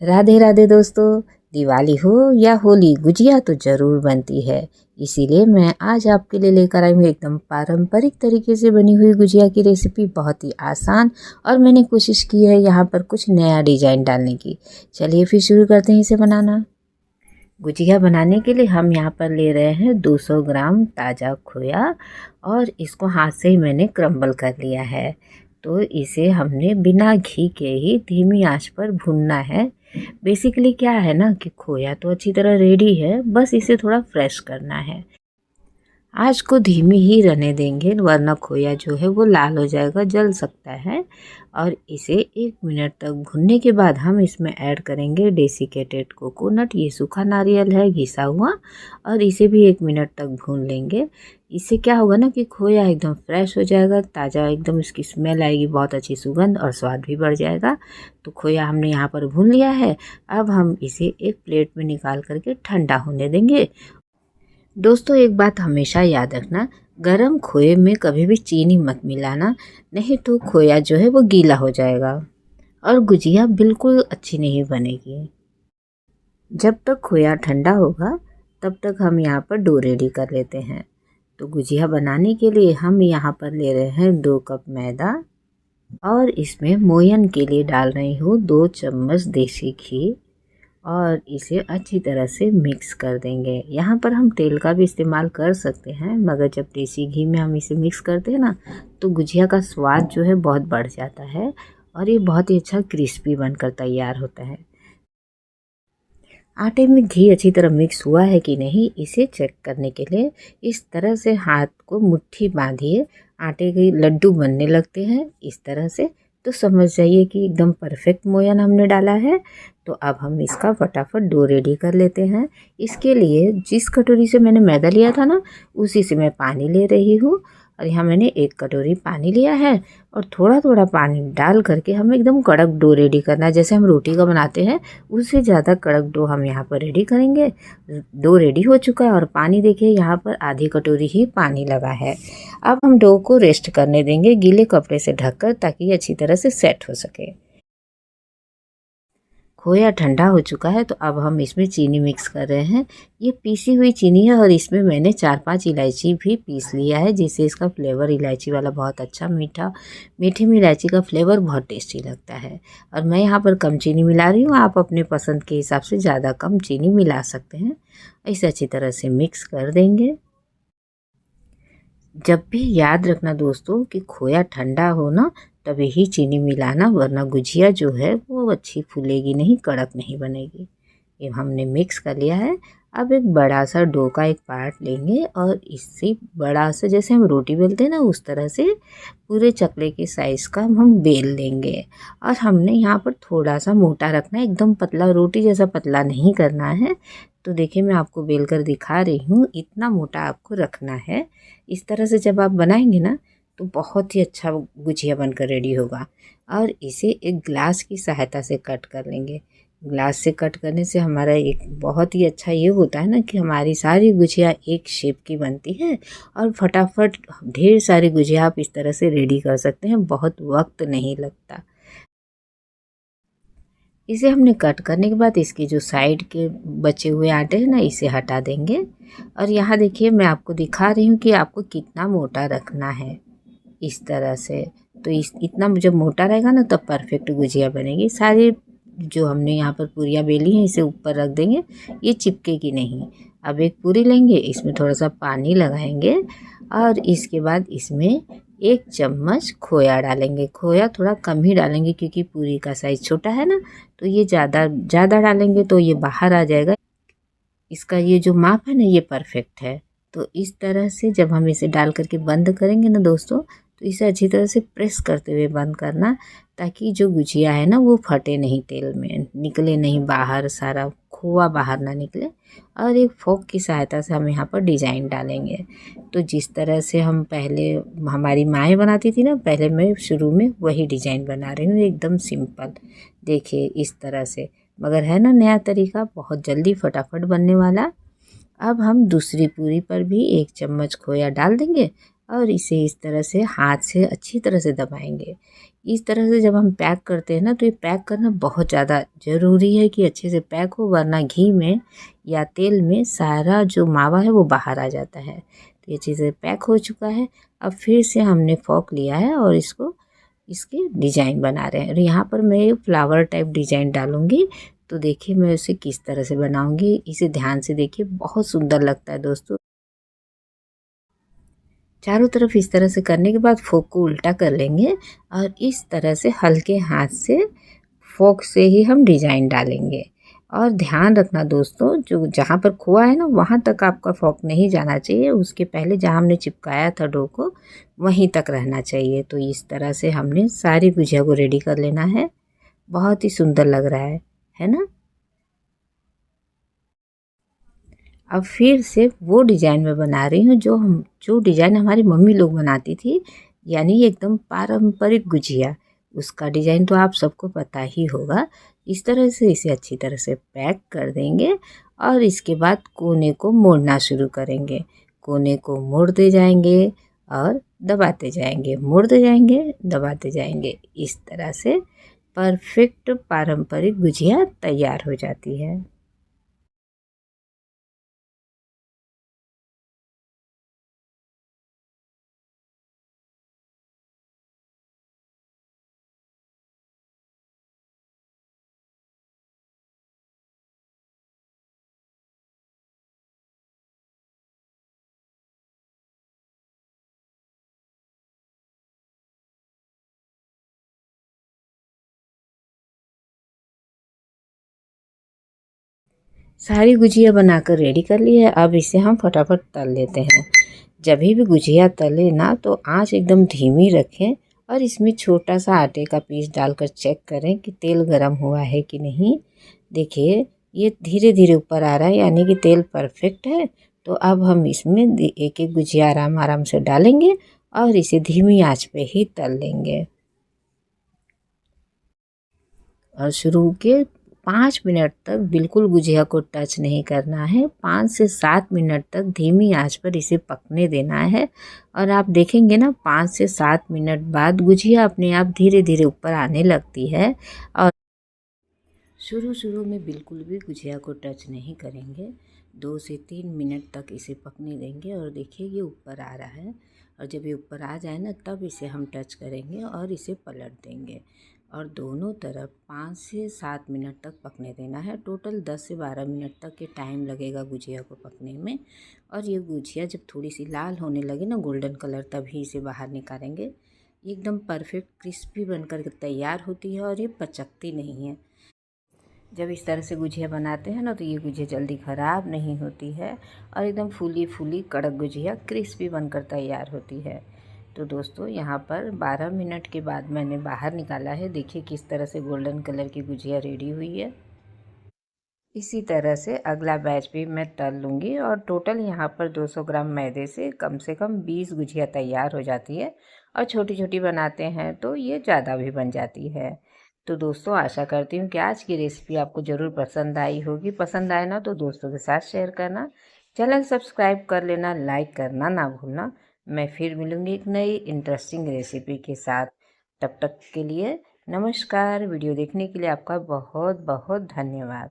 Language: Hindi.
राधे राधे दोस्तों। दिवाली हो या होली, गुजिया तो ज़रूर बनती है। इसीलिए मैं आज आपके लिए लेकर आई हूँ एकदम पारंपरिक तरीके से बनी हुई गुजिया की रेसिपी। बहुत ही आसान और मैंने कोशिश की है यहाँ पर कुछ नया डिज़ाइन डालने की। चलिए फिर शुरू करते हैं इसे बनाना। गुजिया बनाने के लिए हम यहाँ पर ले रहे हैं 200 ग्राम ताज़ा खोया और इसको हाथ से ही मैंने क्रम्बल कर लिया है। तो इसे हमने बिना घी के ही धीमी आंच पर भूनना है। बेसिकली क्या है ना कि खोया तो अच्छी तरह रेडी है, बस इसे थोड़ा फ्रेश करना है। आँच को धीमी ही रहने देंगे, वरना खोया जो है वो लाल हो जाएगा, जल सकता है। और इसे 1 मिनट तक भूनने के बाद हम इसमें ऐड करेंगे डेसिकेटेड कोकोनट। ये सूखा नारियल है घिसा हुआ, और इसे भी 1 मिनट तक भून लेंगे। इससे क्या होगा ना कि खोया एकदम फ्रेश हो जाएगा, ताज़ा एकदम इसकी स्मेल आएगी, बहुत अच्छी सुगंध और स्वाद भी बढ़ जाएगा। तो खोया हमने यहाँ पर भून लिया है। अब हम इसे एक प्लेट में निकाल करके ठंडा होने देंगे। दोस्तों एक बात हमेशा याद रखना, गरम खोए में कभी भी चीनी मत मिलाना, नहीं तो खोया जो है वो गीला हो जाएगा और गुजिया बिल्कुल अच्छी नहीं बनेगी। जब तक खोया ठंडा होगा तब तक हम यहाँ पर डो रेडी कर लेते हैं। तो गुजिया बनाने के लिए हम यहाँ पर ले रहे हैं 2 कप मैदा और इसमें मोयन के लिए डाल रही हूँ 2 चम्मच देसी घी और इसे अच्छी तरह से मिक्स कर देंगे। यहाँ पर हम तेल का भी इस्तेमाल कर सकते हैं, मगर जब देसी घी में हम इसे मिक्स करते हैं ना तो गुजिया का स्वाद जो है बहुत बढ़ जाता है और ये बहुत ही अच्छा क्रिस्पी बनकर तैयार होता है। आटे में घी अच्छी तरह मिक्स हुआ है कि नहीं, इसे चेक करने के लिए इस तरह से हाथ को मुट्ठी बांधिए। आटे के लड्डू बनने लगते हैं इस तरह से, तो समझ जाइए कि एकदम परफेक्ट मोयन हमने डाला है। तो अब हम इसका फटाफट डो रेडी कर लेते हैं। इसके लिए जिस कटोरी से मैंने मैदा लिया था ना, उसी से मैं पानी ले रही हूँ और यहाँ मैंने 1 कटोरी पानी लिया है और थोड़ा थोड़ा पानी डाल करके हमें एकदम कड़क डो रेडी करना है। जैसे हम रोटी का बनाते हैं उससे ज़्यादा कड़क डो हम यहाँ पर रेडी करेंगे। डो रेडी हो चुका है और पानी देखिए यहाँ पर आधी कटोरी ही पानी लगा है। अब हम डो को रेस्ट करने देंगे गीले कपड़े से ढककर, ताकि ये अच्छी तरह से सेट हो सके। खोया ठंडा हो चुका है तो अब हम इसमें चीनी मिक्स कर रहे हैं। ये पीसी हुई चीनी है और इसमें मैंने 4-5 इलायची भी पीस लिया है, जिससे इसका फ्लेवर इलायची वाला बहुत अच्छा मीठी में इलायची का फ्लेवर बहुत टेस्टी लगता है। और मैं यहाँ पर कम चीनी मिला रही हूँ, आप अपने पसंद के हिसाब से ज़्यादा कम चीनी मिला सकते हैं। इसे अच्छी तरह से मिक्स कर देंगे। जब भी याद रखना दोस्तों कि खोया ठंडा हो ना तभी ही चीनी मिलाना, वरना गुजिया जो है वो अच्छी फूलेगी नहीं, कड़क नहीं बनेगी। ये हमने मिक्स कर लिया है। अब एक बड़ा सा डो का एक पार्ट लेंगे और इससे बड़ा सा, जैसे हम रोटी बेलते हैं ना उस तरह से पूरे चकले के साइज़ का हम बेल लेंगे। और हमने यहाँ पर थोड़ा सा मोटा रखना है, एकदम पतला रोटी जैसा पतला नहीं करना है। तो देखिए मैं आपको बेल कर दिखा रही हूँ, इतना मोटा आपको रखना है। इस तरह से जब आप बनाएंगे ना तो बहुत ही अच्छा गुजिया बनकर रेडी होगा। और इसे एक ग्लास की सहायता से कट कर लेंगे। ग्लास से कट करने से हमारा एक बहुत ही अच्छा ये होता है ना कि हमारी सारी गुजिया एक शेप की बनती है और फटाफट ढेर सारी गुजिया आप इस तरह से रेडी कर सकते हैं, बहुत वक्त नहीं लगता। इसे हमने कट करने के बाद इसके जो साइड के बचे हुए आटे हैं ना, इसे हटा देंगे। और यहाँ देखिए मैं आपको दिखा रही हूँ कि आपको कितना मोटा रखना है, इस तरह से। तो इतना जब मोटा रहेगा ना तब परफेक्ट गुजिया बनेगी। सारी जो हमने यहाँ पर पूरियाँ बेली हैं इसे ऊपर रख देंगे, ये चिपकेगी नहीं। अब एक पूरी लेंगे, इसमें थोड़ा सा पानी लगाएंगे और इसके बाद इसमें 1 चम्मच खोया डालेंगे। खोया थोड़ा कम ही डालेंगे क्योंकि पूरी का साइज़ छोटा है ना, तो ये ज़्यादा डालेंगे तो ये बाहर आ जाएगा। इसका ये जो माप है ना ये परफेक्ट है। तो इस तरह से जब हम इसे डाल करके बंद करेंगे ना दोस्तों, तो इसे अच्छी तरह से प्रेस करते हुए बंद करना, ताकि जो गुजिया है ना वो फटे नहीं, तेल में निकले नहीं बाहर, सारा खोआ बाहर ना निकले। और एक फोक की सहायता से हम यहाँ पर डिज़ाइन डालेंगे। तो जिस तरह से हम पहले हमारी माएँ बनाती थी ना, पहले मैं शुरू में वही डिज़ाइन बना रही हूँ, एकदम सिंपल। देखिए इस तरह से, मगर है ना नया तरीका, बहुत जल्दी फटाफट बनने वाला। अब हम दूसरी पूरी पर भी 1 चम्मच खोया डाल देंगे और इसे इस तरह से हाथ से अच्छी तरह से दबाएंगे। इस तरह से जब हम पैक करते हैं ना, तो ये पैक करना बहुत ज़्यादा ज़रूरी है कि अच्छे से पैक हो, वरना घी में या तेल में सारा जो मावा है वो बाहर आ जाता है। तो ये चीज़ें पैक हो चुका है। अब फिर से हमने फोक लिया है और इसको इसकी डिजाइन बना रहे हैं। और यहाँ पर मैं फ्लावर टाइप डिजाइन डालूंगी। तो देखिए मैं उसे किस तरह से बनाऊंगी, इसे ध्यान से देखिए, बहुत सुंदर लगता है दोस्तों। चारों तरफ इस तरह से करने के बाद फोक को उल्टा कर लेंगे और इस तरह से हल्के हाथ से फोक से ही हम डिजाइन डालेंगे। और ध्यान रखना दोस्तों, जो जहाँ पर खोआ है ना, वहाँ तक आपका फोक नहीं जाना चाहिए, उसके पहले जहाँ हमने चिपकाया था डो को वहीं तक रहना चाहिए। तो इस तरह से हमने सारी गुजिया को रेडी कर लेना है। बहुत ही सुंदर लग रहा है ना। अब फिर से वो डिज़ाइन मैं बना रही हूँ जो डिज़ाइन हमारी मम्मी लोग बनाती थी, यानी एकदम पारंपरिक गुजिया। उसका डिज़ाइन तो आप सबको पता ही होगा। इस तरह से इसे अच्छी तरह से पैक कर देंगे और इसके बाद कोने को मोड़ना शुरू करेंगे। कोने को मोड़ते जाएंगे और दबाते जाएंगे, मोड़ते जाएंगे, दबाते जाएंगे। इस तरह से परफेक्ट पारंपरिक गुजिया तैयार हो जाती है। सारी गुजिया बनाकर रेडी कर ली है। अब इसे हम फटाफट तल लेते हैं। जब भी गुजिया तले ना, तो आंच एकदम धीमी रखें और इसमें छोटा सा आटे का पीस डालकर चेक करें कि तेल गर्म हुआ है कि नहीं। देखिए ये धीरे धीरे ऊपर आ रहा है, यानी कि तेल परफेक्ट है। तो अब हम इसमें एक एक गुजिया आराम आराम से डालेंगे और इसे धीमी आंच पे ही तल लेंगे। और शुरू के 5 मिनट तक बिल्कुल गुजिया को टच नहीं करना है। 5 से 7 मिनट तक धीमी आंच पर इसे पकने देना है। और आप देखेंगे ना, 5 से 7 मिनट बाद गुजिया अपने आप धीरे धीरे ऊपर आने लगती है। और शुरू शुरू में बिल्कुल भी गुजिया को टच नहीं करेंगे। 2 से 3 मिनट तक इसे पकने देंगे और देखिए ये ऊपर आ रहा है। और जब ये ऊपर आ जाए ना, तब इसे हम टच करेंगे और इसे पलट देंगे। और दोनों तरफ 5 से 7 मिनट तक पकने देना है। टोटल 10 से 12 मिनट तक ये टाइम लगेगा गुजिया को पकने में। और ये गुजिया जब थोड़ी सी लाल होने लगे ना, गोल्डन कलर, तभी इसे बाहर निकालेंगे। एकदम परफेक्ट क्रिस्पी बनकर तैयार होती है और ये पचकती नहीं है। जब इस तरह से गुजिया बनाते हैं ना, तो ये गुजिया जल्दी ख़राब नहीं होती है और एकदम फूली फूली कड़क गुजिया क्रिस्पी बनकर तैयार होती है। तो दोस्तों यहाँ पर 12 मिनट के बाद मैंने बाहर निकाला है। देखिए किस तरह से गोल्डन कलर की गुजिया रेडी हुई है। इसी तरह से अगला बैच भी मैं तल लूँगी। और टोटल यहाँ पर 200 ग्राम मैदे से कम 20 गुजिया तैयार हो जाती है। और छोटी छोटी बनाते हैं तो ये ज़्यादा भी बन जाती है। तो दोस्तों आशा करती हूँ कि आज की रेसिपी आपको ज़रूर पसंद आई होगी। पसंद आए ना तो दोस्तों के साथ शेयर करना, चैनल सब्सक्राइब कर लेना, लाइक करना ना भूलना। मैं फिर मिलूँगी एक नई इंटरेस्टिंग रेसिपी के साथ। तब तक के लिए नमस्कार। वीडियो देखने के लिए आपका बहुत बहुत धन्यवाद।